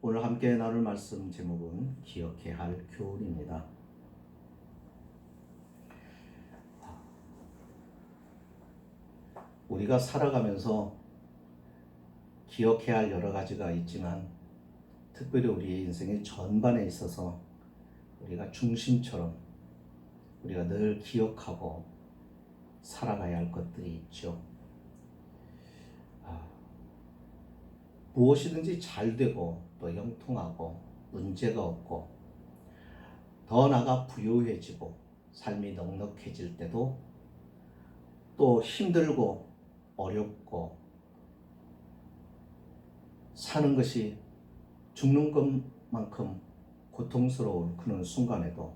오늘 함께 나눌 말씀 제목은 기억해야 할 교훈입니다. 우리가 살아가면서 기억해야 할 여러 가지가 있지만 특별히 우리의 인생의 전반에 있어서 우리가 중심처럼 우리가 늘 기억하고 살아가야 할 것들이 있죠. 무엇이든지 잘 되고 또 형통하고 문제가 없고 더 나아가 부유해지고 삶이 넉넉해질 때도 또 힘들고 어렵고 사는 것이 죽는 것만큼 고통스러운 그런 순간에도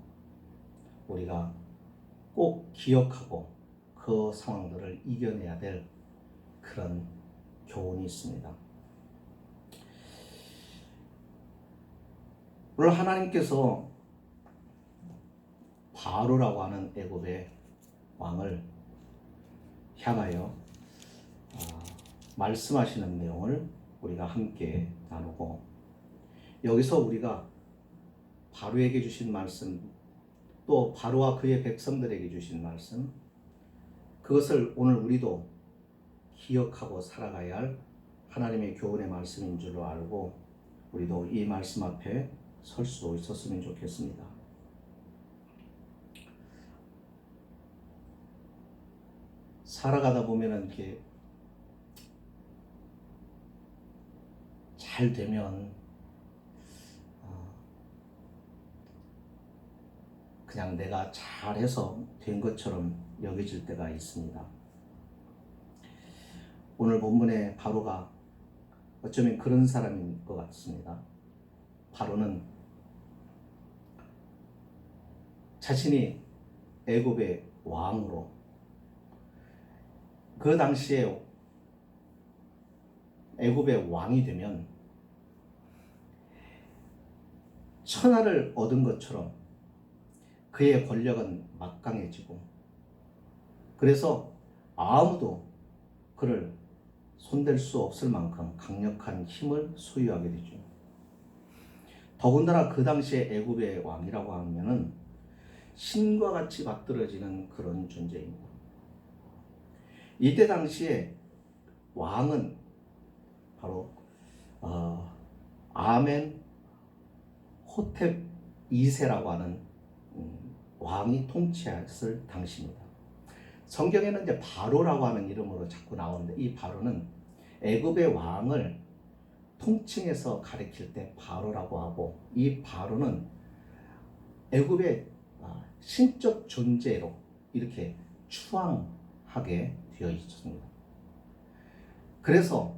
우리가 꼭 기억하고 그 상황들을 이겨내야 될 그런 교훈이 있습니다. 오늘 하나님께서 바로라고 하는 애굽의 왕을 향하여 말씀하시는 내용을 우리가 함께 나누고, 여기서 우리가 바로에게 주신 말씀, 또 바로와 그의 백성들에게 주신 말씀, 그것을 오늘 우리도 기억하고 살아가야 할 하나님의 교훈의 말씀인 줄로 알고 우리도 이 말씀 앞에 설 수 있었으면 좋겠습니다. 살아가다 보면은 이렇게 잘 되면 그냥 내가 잘해서 된 것처럼 여겨질 때가 있습니다. 오늘 본문의 바로가 어쩌면 그런 사람인 것 같습니다. 바로는 자신이 애굽의 왕으로, 그 당시에 애굽의 왕이 되면 천하를 얻은 것처럼 그의 권력은 막강해지고, 그래서 아무도 그를 손댈 수 없을 만큼 강력한 힘을 소유하게 되죠. 더군다나 그 당시에 애굽의 왕이라고 하면은 신과 같이 받들어지는 그런 존재입니다. 이때 당시에 왕은 바로 아멘 호텝 2세라고 하는 왕이 통치했을 당시입니다. 성경에는 이제 바로라고 하는 이름으로 자꾸 나오는데, 이 바로는 애굽의 왕을 통칭해서 가리킬 때 바로라고 하고, 이 바로는 애굽의 신적 존재로 이렇게 추앙하게 되어 있습니다. 그래서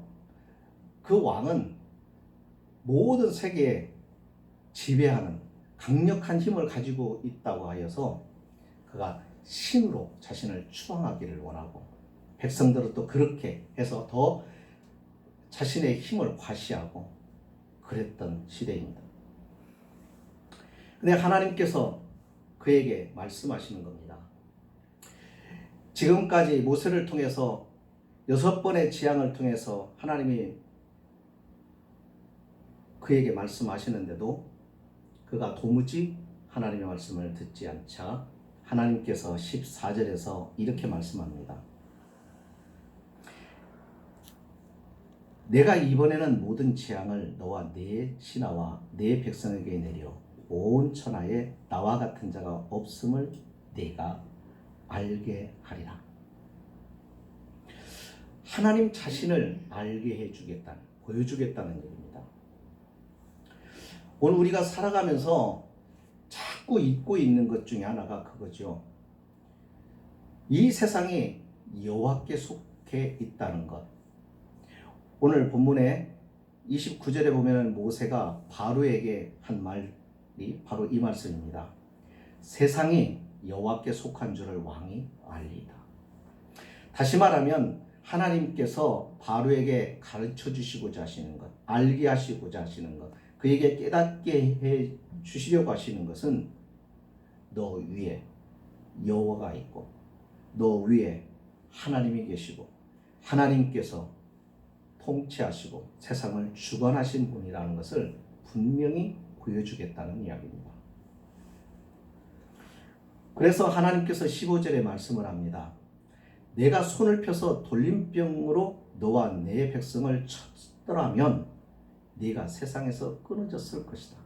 그 왕은 모든 세계에 지배하는 강력한 힘을 가지고 있다고 하여서 그가 신으로 자신을 추앙하기를 원하고, 백성들은 또 그렇게 해서 더 자신의 힘을 과시하고 그랬던 시대입니다. 근데 하나님께서 그에게 말씀하시는 겁니다. 지금까지 모세를 통해서 6번의 재앙을 통해서 하나님이 그에게 말씀하시는데도 그가 도무지 하나님의 말씀을 듣지 않자 하나님께서 14절에서 이렇게 말씀합니다. 내가 이번에는 모든 재앙을 너와 네 신하와 네 백성에게 내려 온 천하에 나와 같은 자가 없음을 네가 알게 하리라. 하나님 자신을 알게 해주겠다는, 보여주겠다는 얘기입니다. 오늘 우리가 살아가면서 자꾸 잊고 있는 것 중에 하나가 그거죠. 이 세상이 여호와께 속해 있다는 것. 오늘 본문에 29절에 보면 모세가 바로에게 한 말이 바로 이 말씀입니다. 세상이 여호와께 속한 줄을 왕이 알리이다. 다시 말하면 하나님께서 바로에게 가르쳐 주시고자 하시는 것, 알게 하시고자 하시는 것, 그에게 깨닫게 해 주시려고 하시는 것은 너 위에 여호와가 있고 너 위에 하나님이 계시고 하나님께서 통치하시고 세상을 주관하신 분이라는 것을 분명히 보여주겠다는 이야기입니다. 그래서 하나님께서 15절에 말씀을 합니다. 내가 손을 펴서 돌림병으로 너와 내 백성을 쳤더라면 네가 세상에서 끊어졌을 것이다.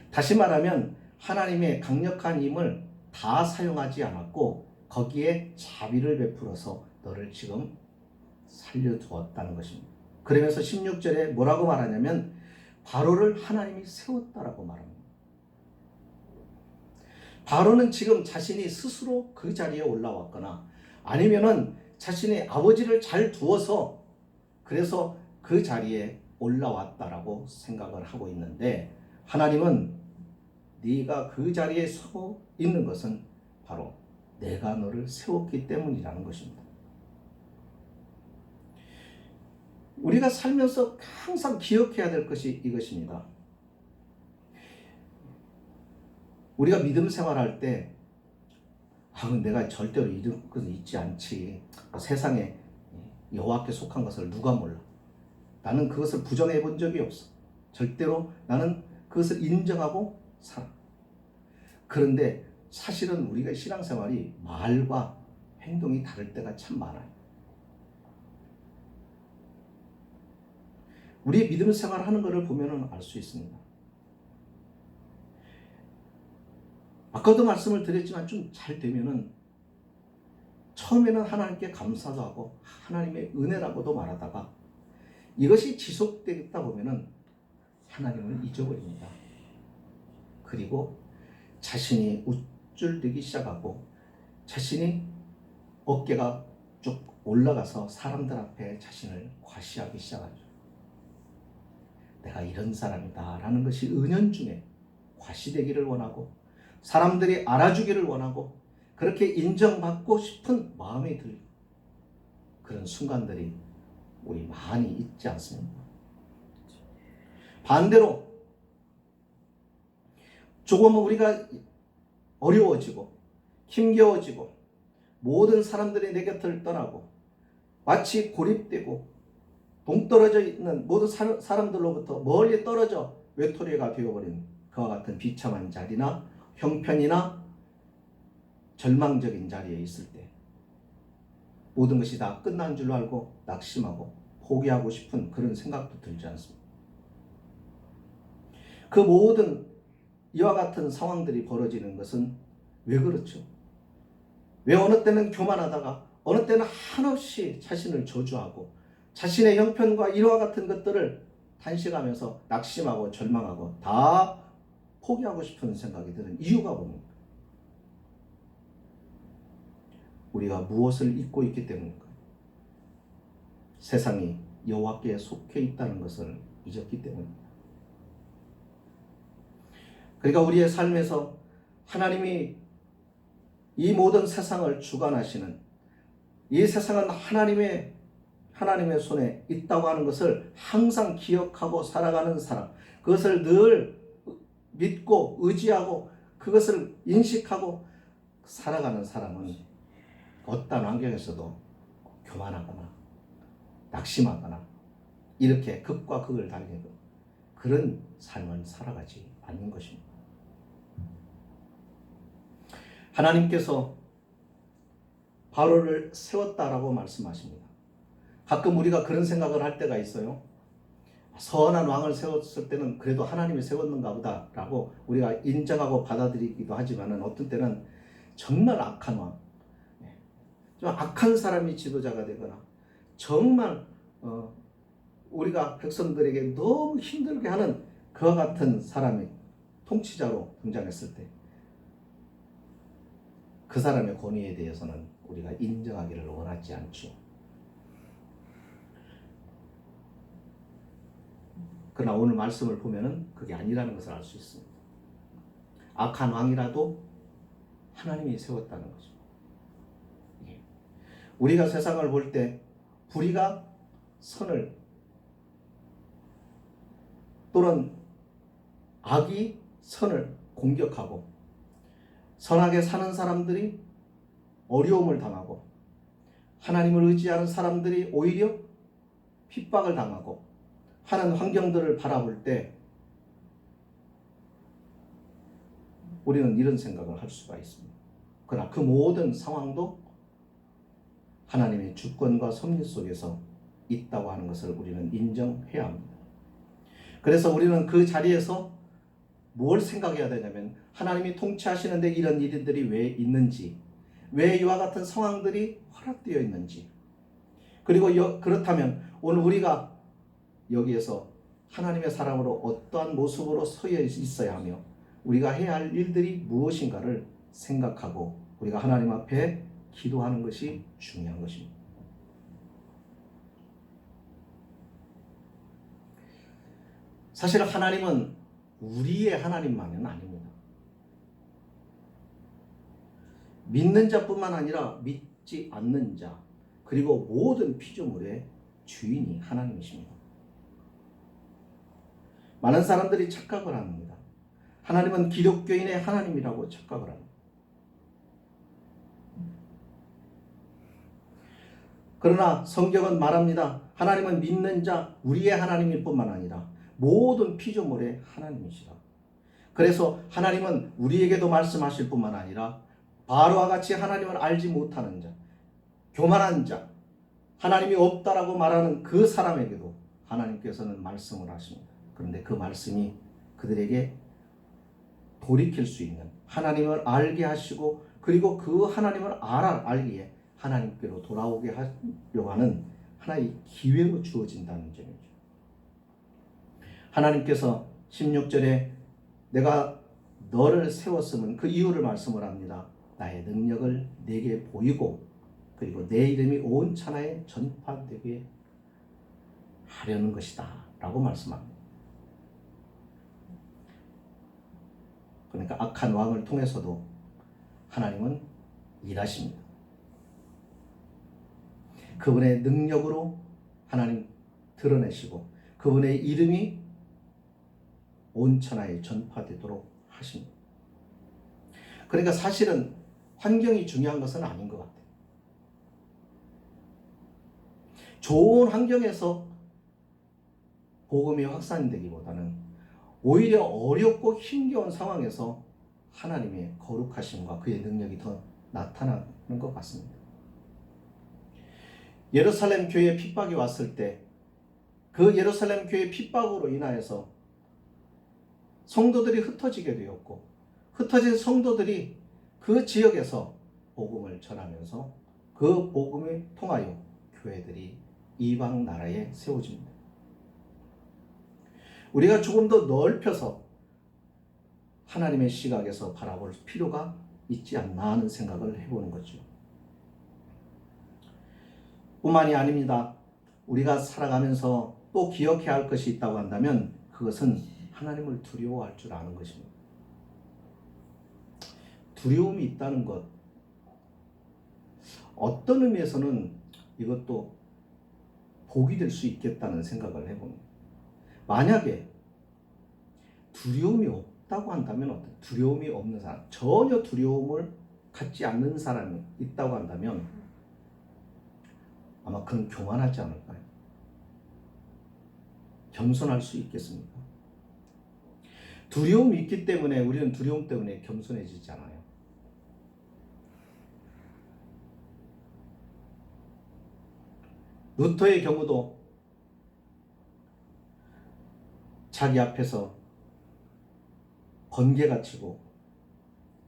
다시 말하면 하나님의 강력한 힘을 다 사용하지 않았고 거기에 자비를 베풀어서 너를 지금 살려두었다는 것입니다. 그러면서 16절에 뭐라고 말하냐면 바로를 하나님이 세웠다라고 말합니다. 바로는 지금 자신이 스스로 그 자리에 올라왔거나 아니면은 자신의 아버지를 잘 두어서 그래서 그 자리에 올라왔다라고 생각을 하고 있는데 하나님은 네가 그 자리에 서 있는 것은 바로 내가 너를 세웠기 때문이라는 것입니다. 우리가 살면서 항상 기억해야 될 것이 이것입니다. 우리가 믿음 생활할 때 내가 절대로 이런 것은 있지 않지. 세상에 여호와께 속한 것을 누가 몰라. 나는 그것을 부정해 본 적이 없어. 절대로 나는 그것을 인정하고 살아. 그런데 사실은 우리가 신앙생활이 말과 행동이 다를 때가 참 많아요. 우리의 믿음 생활하는 것을 보면 알 수 있습니다. 아까도 말씀을 드렸지만 좀 잘 되면은 처음에는 하나님께 감사도 하고 하나님의 은혜라고도 말하다가 이것이 지속되다 보면은 하나님을 잊어버립니다. 그리고 자신이 우쭐대기 시작하고 자신이 어깨가 쭉 올라가서 사람들 앞에 자신을 과시하기 시작하죠. 내가 이런 사람이다 라는 것이 은연중에 과시되기를 원하고 사람들이 알아주기를 원하고 그렇게 인정받고 싶은 마음이 들 그런 순간들이 우리 많이 있지 않습니까? 반대로 조금 우리가 어려워지고 힘겨워지고 모든 사람들이 내 곁을 떠나고 마치 고립되고 동떨어져 있는 모든 사람들로부터 멀리 떨어져 외톨이가 되어버린 그와 같은 비참한 자리나 형편이나 절망적인 자리에 있을 때 모든 것이 다 끝난 줄 알고 낙심하고 포기하고 싶은 그런 생각도 들지 않습니다. 그 모든 이와 같은 상황들이 벌어지는 것은 왜 그렇죠? 왜 어느 때는 교만하다가 어느 때는 한없이 자신을 저주하고 자신의 형편과 이와 같은 것들을 탄식하면서 낙심하고 절망하고 다 포기하고 싶은 생각이 드는 이유가 뭡니까? 우리가 무엇을 잊고 있기 때문일까요? 세상이 여호와께 속해 있다는 것을 잊었기 때문입니다. 그러니까 우리의 삶에서 하나님이 이 모든 세상을 주관하시는 이 세상은 하나님의 손에 있다고 하는 것을 항상 기억하고 살아가는 사람, 그것을 늘 믿고 의지하고 그것을 인식하고 살아가는 사람은 어떤 환경에서도 교만하거나 낙심하거나 이렇게 극과 극을 달리는 그런 삶을 살아가지 않는 것입니다. 하나님께서 바로를 세웠다라고 말씀하십니다. 가끔 우리가 그런 생각을 할 때가 있어요. 선한 왕을 세웠을 때는 그래도 하나님이 세웠는가 보다라고 우리가 인정하고 받아들이기도 하지만 어떤 때는 정말 악한 왕, 좀 악한 사람이 지도자가 되거나 정말 우리가 백성들에게 너무 힘들게 하는 그와 같은 사람이 통치자로 등장했을 때 그 사람의 권위에 대해서는 우리가 인정하기를 원하지 않죠. 그러나 오늘 말씀을 보면은 그게 아니라는 것을 알 수 있습니다. 악한 왕이라도 하나님이 세웠다는 거죠. 우리가 세상을 볼 때 불의가 선을 또는 악이 선을 공격하고 선하게 사는 사람들이 어려움을 당하고 하나님을 의지하는 사람들이 오히려 핍박을 당하고 하는 환경들을 바라볼 때 우리는 이런 생각을 할 수가 있습니다. 그러나 그 모든 상황도 하나님의 주권과 섭리 속에서 있다고 하는 것을 우리는 인정해야 합니다. 그래서 우리는 그 자리에서 뭘 생각해야 되냐면 하나님이 통치하시는데 이런 일들이 왜 있는지, 왜 이와 같은 상황들이 허락되어 있는지, 그리고 그렇다면 오늘 우리가 여기에서 하나님의 사람으로 어떠한 모습으로 서 있어야 하며 우리가 해야 할 일들이 무엇인가를 생각하고 우리가 하나님 앞에 기도하는 것이 중요한 것입니다. 사실 하나님은 우리의 하나님만은 아닙니다. 믿는 자뿐만 아니라 믿지 않는 자, 그리고 모든 피조물의 주인이 하나님이십니다. 많은 사람들이 착각을 합니다. 하나님은 기독교인의 하나님이라고 착각을 합니다. 그러나 성경은 말합니다. 하나님은 믿는 자, 우리의 하나님일 뿐만 아니라 모든 피조물의 하나님이시라. 그래서 하나님은 우리에게도 말씀하실 뿐만 아니라 바로와 같이 하나님을 알지 못하는 자, 교만한 자, 하나님이 없다라고 말하는 그 사람에게도 하나님께서는 말씀을 하십니다. 그런데 그 말씀이 그들에게 돌이킬 수 있는, 하나님을 알게 하시고 그리고 그 하나님을 알기에 하나님께로 돌아오게 하려고 하는 하나의 기회로 주어진다는 점이죠. 하나님께서 16절에 내가 너를 세웠음은 그 이유를 말씀을 합니다. 나의 능력을 내게 보이고 그리고 내 이름이 온 천하에 전파되게 하려는 것이다 라고 말씀합니다. 그러니까 악한 왕을 통해서도 하나님은 일하십니다. 그분의 능력으로 하나님 드러내시고 그분의 이름이 온 천하에 전파되도록 하십니다. 그러니까 사실은 환경이 중요한 것은 아닌 것 같아요. 좋은 환경에서 복음이 확산되기보다는 오히려 어렵고 힘겨운 상황에서 하나님의 거룩하심과 그의 능력이 더 나타나는 것 같습니다. 예루살렘 교회에 핍박이 왔을 때 그 예루살렘 교회 핍박으로 인하여서 성도들이 흩어지게 되었고 흩어진 성도들이 그 지역에서 복음을 전하면서 그 복음을 통하여 교회들이 이방 나라에 세워집니다. 우리가 조금 더 넓혀서 하나님의 시각에서 바라볼 필요가 있지 않나 하는 생각을 해보는 거죠. 뿐만이 아닙니다. 우리가 살아가면서 또 기억해야 할 것이 있다고 한다면 그것은 하나님을 두려워할 줄 아는 것입니다. 두려움이 있다는 것, 어떤 의미에서는 이것도 복이 될 수 있겠다는 생각을 해봅니다. 만약에 두려움이 없다고 한다면 두려움이 없는 사람, 전혀 두려움을 갖지 않는 사람이 있다고 한다면 아마 그는 교만하지 않을까요? 겸손할 수 있겠습니까? 두려움이 있기 때문에 우리는 두려움 때문에 겸손해지지 않아요. 루터의 경우도 자기 앞에서 번개가 치고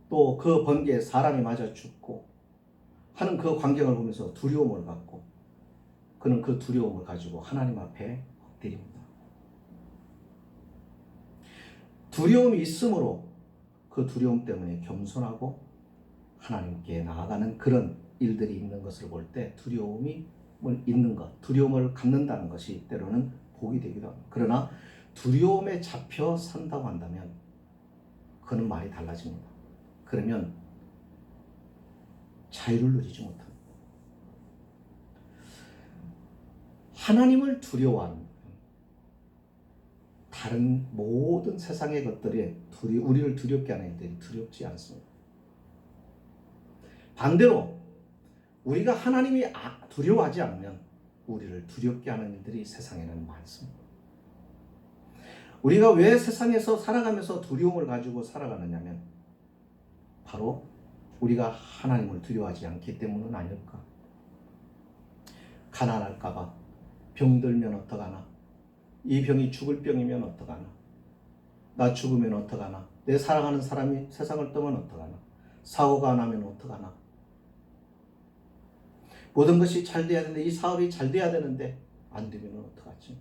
또 그 번개에 사람이 맞아 죽고 하는 그 광경을 보면서 두려움을 갖고 그는 그 두려움을 가지고 하나님 앞에 엎드립니다. 두려움이 있으므로 그 두려움 때문에 겸손하고 하나님께 나아가는 그런 일들이 있는 것을 볼 때 두려움이 있는 것, 두려움을 갖는다는 것이 때로는 복이 되기도 합니다. 그러나 두려움에 잡혀 산다고 한다면 그는 말이 달라집니다. 그러면 자유를 누리지 못합니다. 하나님을 두려워하는 다른 모든 세상의 것들이 우리를 두렵게 하는 일들이 두렵지 않습니다. 반대로 우리가 하나님이 두려워하지 않으면 우리를 두렵게 하는 일들이 세상에는 많습니다. 우리가 왜 세상에서 살아가면서 두려움을 가지고 살아가느냐면 바로 우리가 하나님을 두려워하지 않기 때문은 아닐까? 가난할까봐, 병들면 어떡하나? 이 병이 죽을 병이면 어떡하나? 나 죽으면 어떡하나? 내 사랑하는 사람이 세상을 떠면 어떡하나? 사고가 나면 어떡하나? 모든 것이 잘 돼야 되는데, 이 사업이 잘 돼야 되는데 안 되면 어떡하지?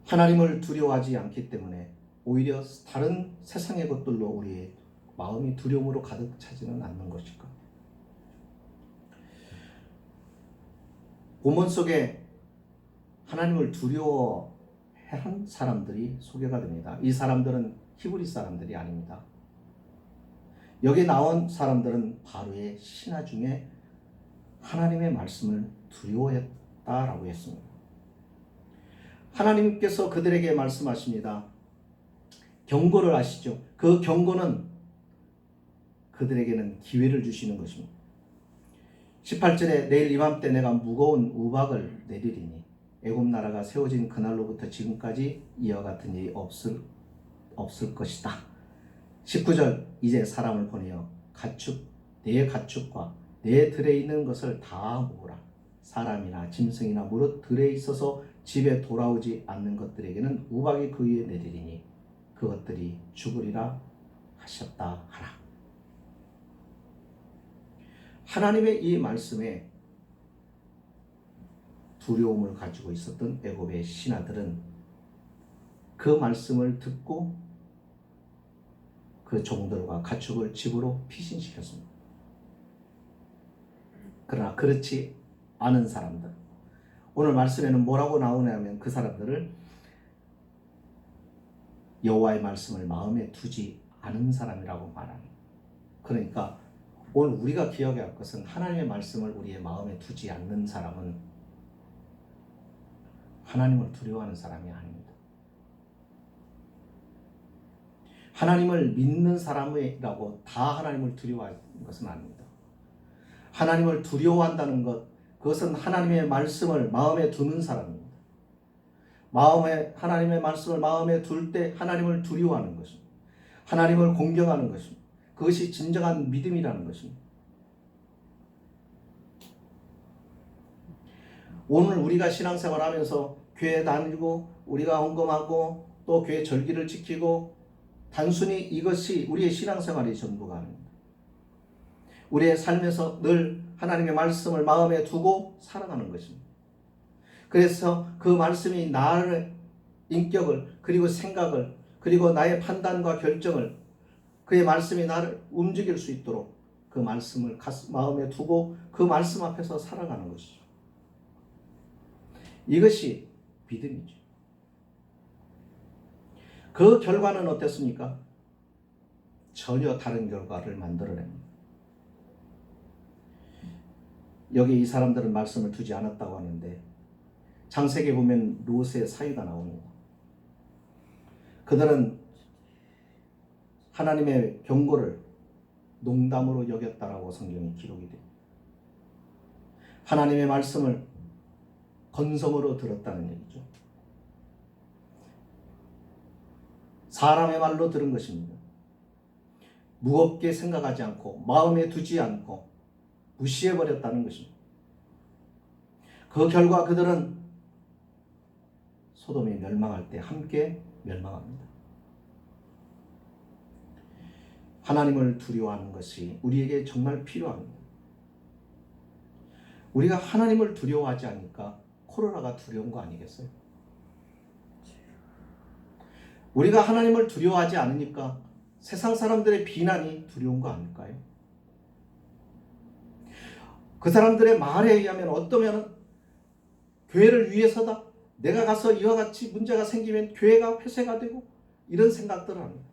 하나님을 두려워하지 않기 때문에 오히려 다른 세상의 것들로 우리의 마음이 두려움으로 가득 차지는 않는 것일까? 본문 속에 하나님을 두려워한 사람들이 소개가 됩니다. 이 사람들은 히브리 사람들이 아닙니다. 여기 나온 사람들은 바로의 신하 중에 하나님의 말씀을 두려워했다라고 했습니다. 하나님께서 그들에게 말씀하십니다. 경고를 하시죠. 그 경고는 그들에게는 기회를 주시는 것입니다. 18절에 내일 이맘때 내가 무거운 우박을 내리리니 애굽 나라가 세워진 그날로부터 지금까지 이와 같은 일이 없을 것이다. 19절 이제 사람을 보내어 내 가축과 내 들에 있는 것을 다 모으라. 사람이나 짐승이나 무릇 들에 있어서 집에 돌아오지 않는 것들에게는 우박이 그 위에 내리리니 그것들이 죽으리라 하셨다 하라. 하나님의 이 말씀에 두려움을 가지고 있었던 애굽의 신하들은 그 말씀을 듣고 그 종들과 가축을 집으로 피신시켰습니다. 그러나 그렇지 않은 사람들, 오늘 말씀에는 뭐라고 나오냐면 그 사람들을 여호와의 말씀을 마음에 두지 않은 사람이라고 말합니다. 그러니까 오늘 우리가 기억해야 할 것은 하나님의 말씀을 우리의 마음에 두지 않는 사람은 하나님을 두려워하는 사람이 아닙니다. 하나님을 믿는 사람이라고 다 하나님을 두려워하는 것은 아닙니다. 하나님을 두려워한다는 것, 그것은 하나님의 말씀을 마음에 두는 사람입니다. 하나님의 말씀을 마음에 둘 때 하나님을 두려워하는 것입니다. 하나님을 공경하는 것입니다. 그것이 진정한 믿음이라는 것입니다. 오늘 우리가 신앙생활하면서 교회 다니고 우리가 헌금하고 또 교회 절기를 지키고 단순히 이것이 우리의 신앙생활의 전부가 아닙니다. 우리의 삶에서 늘 하나님의 말씀을 마음에 두고 살아가는 것입니다. 그래서 그 말씀이 나의 인격을 그리고 생각을 그리고 나의 판단과 결정을 그의 말씀이 나를 움직일 수 있도록 그 말씀을 마음에 두고 그 말씀 앞에서 살아가는 것이죠. 이것이 믿음이죠. 그 결과는 어땠습니까? 전혀 다른 결과를 만들어냅니다. 여기 이 사람들은 말씀을 두지 않았다고 하는데 창세기에 보면 롯의 사위가 나옵니다. 그들은 하나님의 경고를 농담으로 여겼다라고 성경에 기록이 됩니다. 하나님의 말씀을 건성으로 들었다는 얘기죠. 사람의 말로 들은 것입니다. 무겁게 생각하지 않고 마음에 두지 않고 무시해버렸다는 것입니다. 그 결과 그들은 소돔이 멸망할 때 함께 멸망합니다. 하나님을 두려워하는 것이 우리에게 정말 필요합니다. 우리가 하나님을 두려워하지 않으니까 코로나가 두려운 거 아니겠어요? 우리가 하나님을 두려워하지 않으니까 세상 사람들의 비난이 두려운 거 아닐까요? 그 사람들의 말에 의하면 어떠면 교회를 위해서다. 내가 가서 이와 같이 문제가 생기면 교회가 폐쇄가 되고 이런 생각들을 합니다.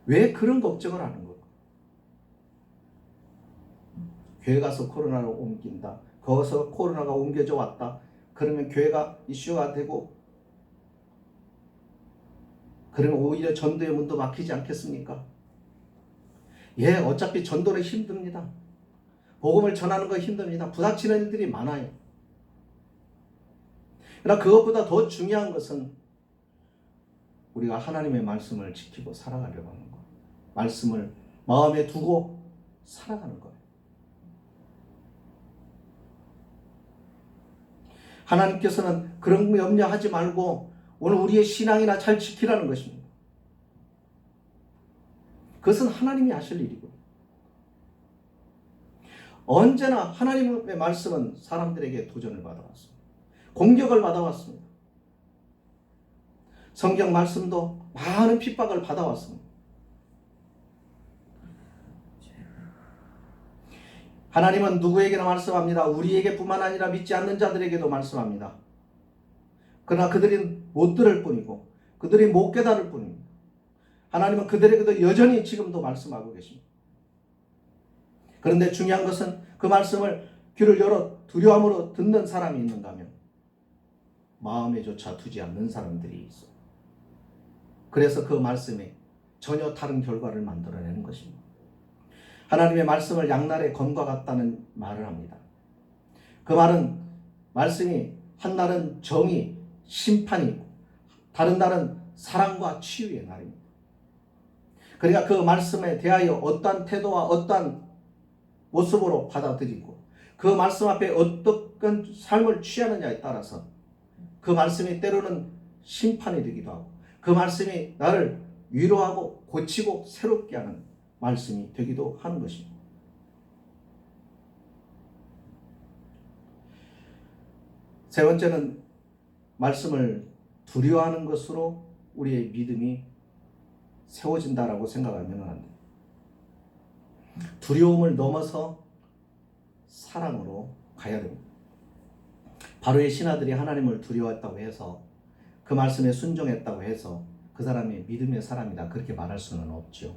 왜 그런 걱정을 하는 걸까? 교회 가서 코로나를 옮긴다. 거기서 코로나가 옮겨져 왔다. 그러면 교회가 이슈가 되고 그러면 오히려 전도의 문도 막히지 않겠습니까? 예, 어차피 전도는 힘듭니다. 복음을 전하는 거 힘듭니다. 부닥치는 일들이 많아요. 그러나 그것보다 더 중요한 것은 우리가 하나님의 말씀을 지키고 살아가려고 하는 것. 말씀을 마음에 두고 살아가는 거예요. 하나님께서는 그런 거 염려하지 말고 오늘 우리의 신앙이나 잘 지키라는 것입니다. 그것은 하나님이 하실 일이고, 언제나 하나님의 말씀은 사람들에게 도전을 받아왔습니다. 공격을 받아왔습니다. 성경 말씀도 많은 핍박을 받아왔습니다. 하나님은 누구에게나 말씀합니다. 우리에게뿐만 아니라 믿지 않는 자들에게도 말씀합니다. 그러나 그들이 못 들을 뿐이고 그들이 못 깨달을 뿐입니다. 하나님은 그들에게도 여전히 지금도 말씀하고 계십니다. 그런데 중요한 것은 그 말씀을 귀를 열어 두려움으로 듣는 사람이 있는가 하면 마음에조차 두지 않는 사람들이 있어요. 그래서 그 말씀에 전혀 다른 결과를 만들어내는 것입니다. 하나님의 말씀을 양날의 검과 같다는 말을 합니다. 그 말은 말씀이 한 날은 정의, 심판이고 다른 날은 사랑과 치유의 날입니다. 그러니까 그 말씀에 대하여 어떠한 태도와 어떠한 모습으로 받아들이고 그 말씀 앞에 어떤 삶을 취하느냐에 따라서 그 말씀이 때로는 심판이 되기도 하고 그 말씀이 나를 위로하고 고치고 새롭게 하는 말씀이 되기도 하는 것입니다. 세 번째는 말씀을 두려워하는 것으로 우리의 믿음이 세워진다라고 생각하면 안 돼요. 두려움을 넘어서 사랑으로 가야 됩니다. 바로의 신하들이 하나님을 두려워했다고 해서 그 말씀에 순종했다고 해서 그 사람이 믿음의 사람이다 그렇게 말할 수는 없죠.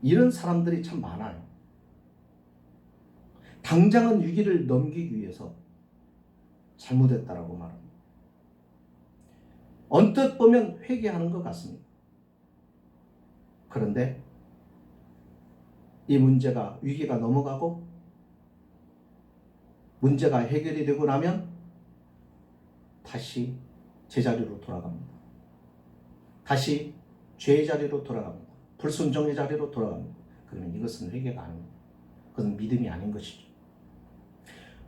이런 사람들이 참 많아요. 당장은 위기를 넘기기 위해서 잘못했다라고 말합니다. 언뜻 보면 회개하는 것 같습니다. 그런데 이 문제가 위기가 넘어가고 문제가 해결이 되고 나면 다시 제자리로 돌아갑니다. 다시 죄의 자리로 돌아갑니다. 불순종의 자리로 돌아갑니다. 그러면 이것은 회개가 아닙니다. 그것은 믿음이 아닌 것이죠.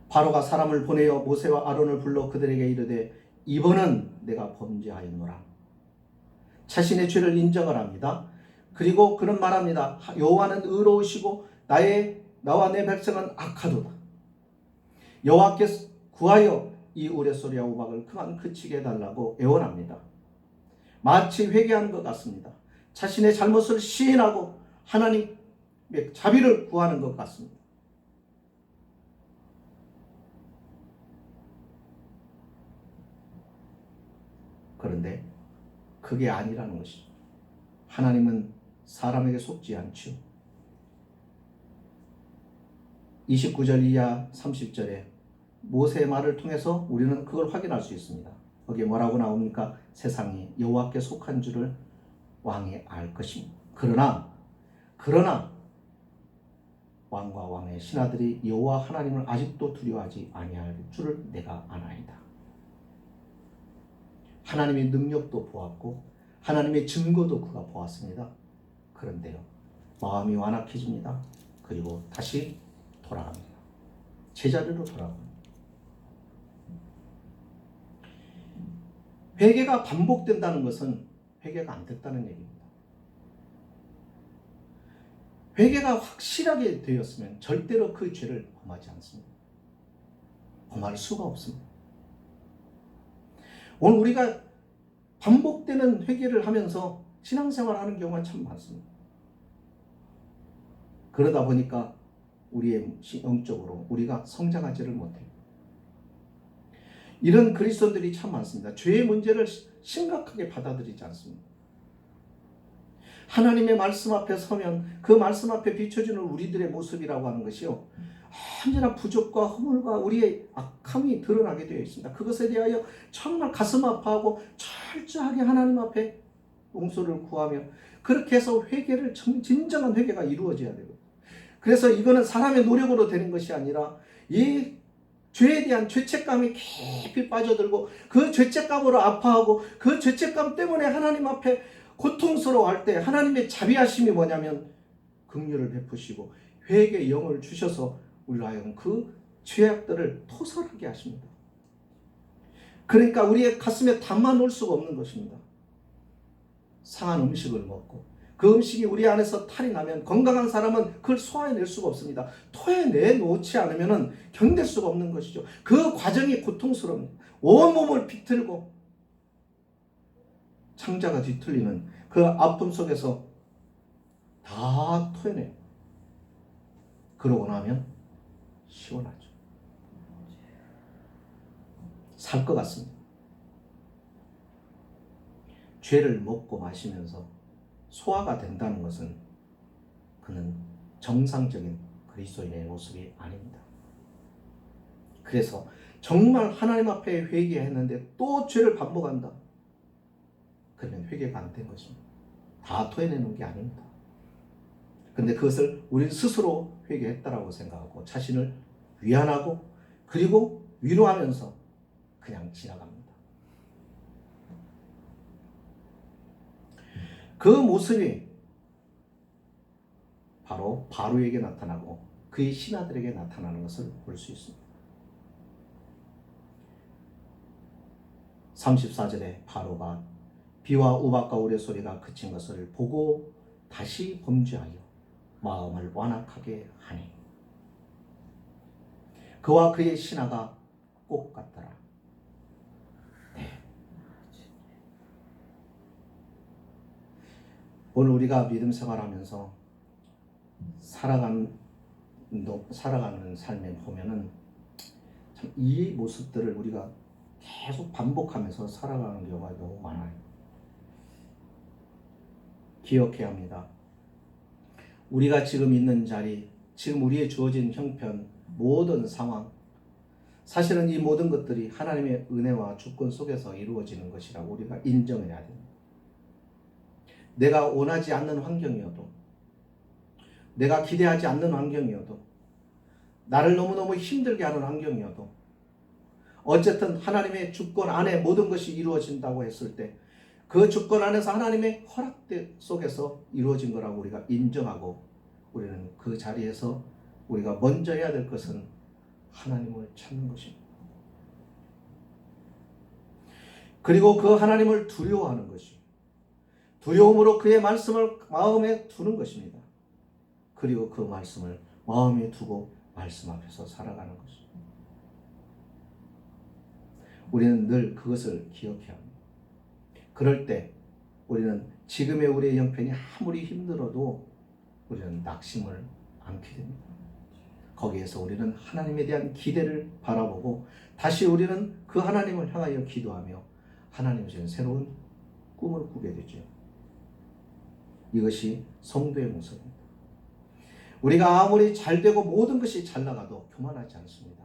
바로가 사람을 보내어 모세와 아론을 불러 그들에게 이르되 이번은 내가 범죄하였노라. 자신의 죄를 인정을 합니다. 그리고 그는 말합니다. 여호와는 의로우시고 나와 내 백성은 악하도다. 여호와께서 구하여 이 우레소리와 우박을 그만 그치게 해달라고 애원합니다. 마치 회개하는 것 같습니다. 자신의 잘못을 시인하고 하나님의 자비를 구하는 것 같습니다. 그런데 그게 아니라는 것이죠. 하나님은 사람에게 속지 않죠. 29절 이하 30절에 모세의 말을 통해서 우리는 그걸 확인할 수 있습니다. 거기에 뭐라고 나옵니까? 세상이 여호와께 속한 줄을 왕이 알 것입니다. 그러나 왕과 왕의 신하들이 여호와 하나님을 아직도 두려워하지 아니할 줄을 내가 아나이다. 하나님의 능력도 보았고 하나님의 증거도 그가 보았습니다. 그런데요, 마음이 완악해집니다. 그리고 다시 돌아갑니다. 제자리로 돌아갑니다. 회개가 반복된다는 것은 회개가 안 됐다는 얘기입니다. 회개가 확실하게 되었으면 절대로 그 죄를 범하지 않습니다. 범할 수가 없습니다. 오늘 우리가 반복되는 회개를 하면서 신앙생활을 하는 경우가 참 많습니다. 그러다 보니까 우리의 영적으로 우리가 성장하지를 못해요. 이런 그리스도인들이 참 많습니다. 죄의 문제를 심각하게 받아들이지 않습니다. 하나님의 말씀 앞에 서면 그 말씀 앞에 비춰주는 우리들의 모습이라고 하는 것이요, 언제나 부족과 허물과 우리의 악함이 드러나게 되어 있습니다. 그것에 대하여 정말 가슴 아파하고 철저하게 하나님 앞에 용서를 구하며 그렇게 해서 회개를 진정한 회개가 이루어져야 되고, 그래서 이거는 사람의 노력으로 되는 것이 아니라 이 죄에 대한 죄책감이 깊이 빠져들고 그 죄책감으로 아파하고 그 죄책감 때문에 하나님 앞에 고통스러워할 때 하나님의 자비하심이 뭐냐면 긍휼을 베푸시고 회개의 영을 주셔서 우리로 하여금 그 죄악들을 토설하게 하십니다. 그러니까 우리의 가슴에 담아 놓을 수가 없는 것입니다. 상한 음식을 먹고 그 음식이 우리 안에서 탈이 나면 건강한 사람은 그걸 소화해낼 수가 없습니다. 토해내 놓지 않으면 견딜 수가 없는 것이죠. 그 과정이 고통스럽습니다. 온몸을 비틀고 창자가 뒤틀리는 그 아픔 속에서 다 토해내요. 그러고 나면 시원하죠. 살 것 같습니다. 죄를 먹고 마시면서 소화가 된다는 것은 그는 정상적인 그리스도인의 모습이 아닙니다. 그래서 정말 하나님 앞에 회개했는데 또 죄를 반복한다. 그러면 회개가 안 된 것입니다. 다 토해내는 게 아닙니다. 근데 그것을 우리 스스로 회개했다라고 생각하고 자신을 위안하고 그리고 위로하면서 그냥 지나갑니다. 그 모습이 바로 바로에게 나타나고 그의 신하들에게 나타나는 것을 볼 수 있습니다. 34절에 바로가 비와 우박과 우레소리가 그친 것을 보고 다시 범죄하여 마음을 완악하게 하니 그와 그의 신하가 꼭 같더라. 네. 오늘 우리가 믿음 생활하면서 살아가는 삶에 보면은 참 이 모습들을 우리가 계속 반복하면서 살아가는 경우가 너무 많아요. 기억해야 합니다. 우리가 지금 있는 자리, 지금 우리의 주어진 형편, 모든 상황, 사실은 이 모든 것들이 하나님의 은혜와 주권 속에서 이루어지는 것이라고 우리가 인정해야 됩니다. 내가 원하지 않는 환경이어도, 내가 기대하지 않는 환경이어도, 나를 너무너무 힘들게 하는 환경이어도 어쨌든 하나님의 주권 안에 모든 것이 이루어진다고 했을 때 그 주권 안에서 하나님의 허락 속에서 이루어진 거라고 우리가 인정하고 우리는 그 자리에서 우리가 먼저 해야 될 것은 하나님을 찾는 것입니다. 그리고 그 하나님을 두려워하는 것이 두려움으로 그의 말씀을 마음에 두는 것입니다. 그리고 그 말씀을 마음에 두고 말씀 앞에서 살아가는 것입니다. 우리는 늘 그것을 기억해야 합니다. 그럴 때 우리는 지금의 우리의 형편이 아무리 힘들어도 우리는 낙심을 않게 됩니다. 거기에서 우리는 하나님에 대한 기대를 바라보고 다시 우리는 그 하나님을 향하여 기도하며 하나님을 주신 새로운 꿈을 꾸게 되죠. 이것이 성도의 모습입니다. 우리가 아무리 잘되고 모든 것이 잘 나가도 교만하지 않습니다.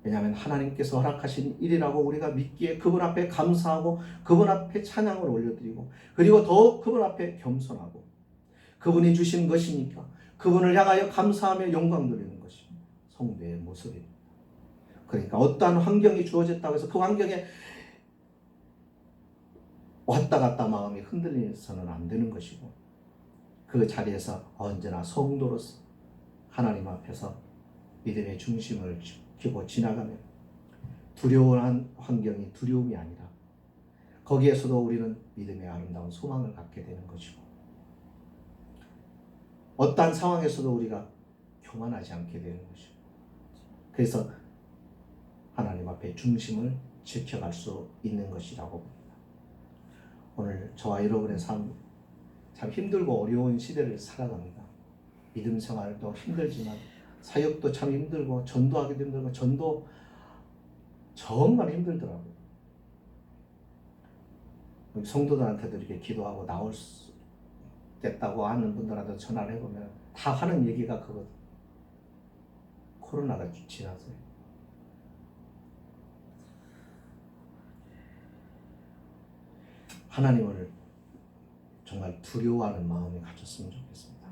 왜냐하면 하나님께서 허락하신 일이라고 우리가 믿기에 그분 앞에 감사하고 그분 앞에 찬양을 올려드리고 그리고 더욱 그분 앞에 겸손하고 그분이 주신 것이니까 그분을 향하여 감사하며 영광 돌리는 것이 성도의 모습입니다. 그러니까 어떠한 환경이 주어졌다고 해서 그 환경에 왔다 갔다 마음이 흔들려서는 안 되는 것이고 그 자리에서 언제나 성도로서 하나님 앞에서 믿음의 중심을 지키고 지나가면 두려운 환경이 두려움이 아니라 거기에서도 우리는 믿음의 아름다운 소망을 갖게 되는 것이고 어떠한 상황에서도 우리가 교만하지 않게 되는 것이고 그래서 하나님 앞에 중심을 지켜갈 수 있는 것이라고 봅니다. 오늘 저와 여러분의 삶 참 힘들고 어려운 시대를 살아갑니다. 믿음 생활도 힘들지만 사역도 참 힘들고 전도하기도 힘들고 전도 정말 힘들더라고요. 성도들한테도 이렇게 기도하고 나올 수 있겠다고 하는 분들한테 전화를 해보면 다 하는 얘기가 그거 코로나가 지나서요. 하나님을 정말 두려워하는 마음이 가졌으면 좋겠습니다.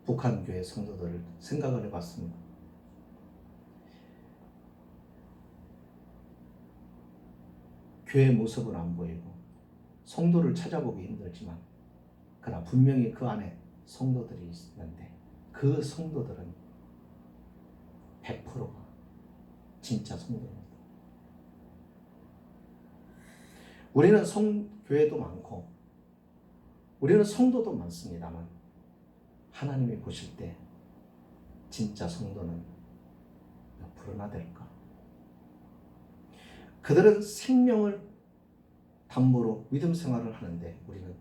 북한 교회 성도들을 생각을 해봤습니다. 교회 모습은 안 보이고 성도를 찾아보기 힘들지만 그러나 분명히 그 안에 성도들이 있는데 그 성도들은 100%가 진짜 성도입니다. 우리는 교회도 많고 우리는 성도도 많습니다만 하나님이 보실 때 진짜 성도는 몇 프로나 될까? 그들은 생명을 담보로 믿음 생활을 하는데 우리는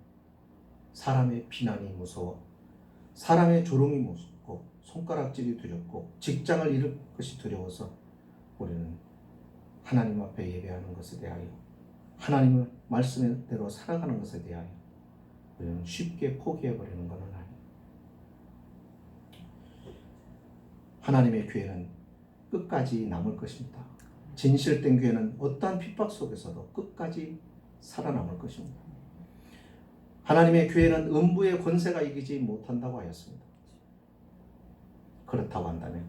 사람의 비난이 무서워, 사람의 조롱이 무섭고 손가락질이 두렵고 직장을 잃을 것이 두려워서 우리는 하나님 앞에 예배하는 것에 대하여 하나님의 말씀대로 살아가는 것에 대하여 우리는 쉽게 포기해버리는 것은 아니에요. 하나님의 교회는 끝까지 남을 것입니다. 진실된 교회는 어떠한 핍박 속에서도 끝까지 살아남을 것입니다. 하나님의 교회는 음부의 권세가 이기지 못한다고 하였습니다. 그렇다고 한다면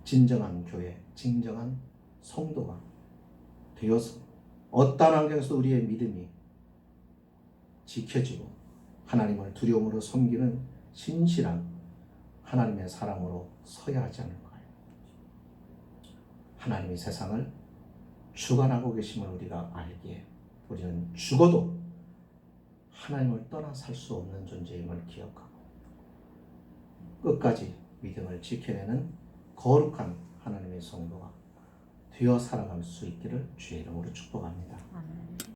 진정한 교회, 진정한 성도가 되어서 어떠한 환경에서 우리의 믿음이 지켜지고 하나님을 두려움으로 섬기는 신실한 하나님의 사람으로 서야 하지 않을까요? 하나님이 세상을 주관하고 계심을 우리가 알기에 우리는 죽어도 하나님을 떠나 살 수 없는 존재임을 기억하고 끝까지 믿음을 지켜내는 거룩한 하나님의 성도가 되어 살아갈 수 있기를 주의 이름으로 축복합니다.